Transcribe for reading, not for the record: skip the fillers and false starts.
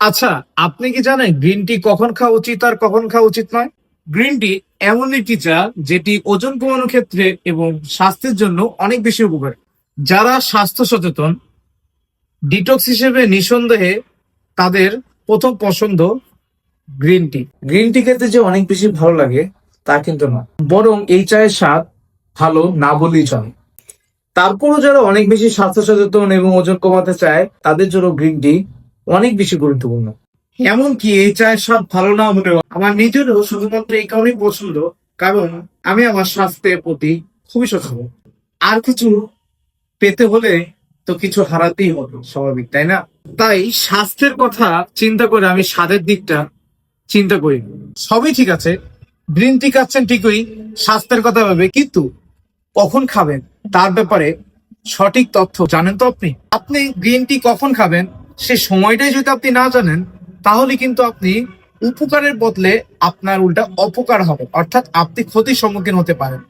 আচ্ছা, আপনি কি জানেন গ্রিন টি কখন খাওয়া উচিত আর কখন খাওয়া উচিত নয়? গ্রিন টি এমন একটি চা যেটি ওজন কমানোর ক্ষেত্রে এবং স্বাস্থ্যের জন্য অনেক বেশি উপকারী। যারা স্বাস্থ্য সচেতন, ডিটক্স হিসেবে নিঃসন্দেহে তাদের প্রথম পছন্দ গ্রিন টি। গ্রিন টি খেতে যে অনেক বেশি ভালো লাগে তা কিন্তু না, বরং এই চায়ের স্বাদ ভালো না বললেই চলে। তারপরও যারা অনেক বেশি স্বাস্থ্য সচেতন এবং ওজন কমাতে চায় তাদের জন্য গ্রিন টি অনেক বেশি গুরুত্বপূর্ণ। এমনকি এই চায়ের স্বাদ ভালো না হলেও আমার নিজেরও শুধুমাত্র এই কারণেই পছন্দ, কারণ আমি আমার স্বাস্থ্যের প্রতি খুবই সচেতন। আর কিছু পেতে হলে তো কিছু হারাতেই হবে, স্বাভাবিক তাই না? তাই স্বাস্থ্যের কথা চিন্তা করে আমি স্বাদের দিকটা চিন্তা করি। সবই ঠিক আছে, গ্রিন টি খাচ্ছেন ঠিকই স্বাস্থ্যের কথা ভাবে, কিন্তু কখন খাবেন তার ব্যাপারে সঠিক তথ্য জানেন তো আপনি? আপনি গ্রিন টি কখন খাবেন সে সময়টাই যদি আপনি না জানেন, তাহলে কিন্তু আপনি উপকারের বদলে আপনার উল্টা অপকার হবে, অর্থাৎ আপনি ক্ষতির সম্মুখীন হতে পারেন।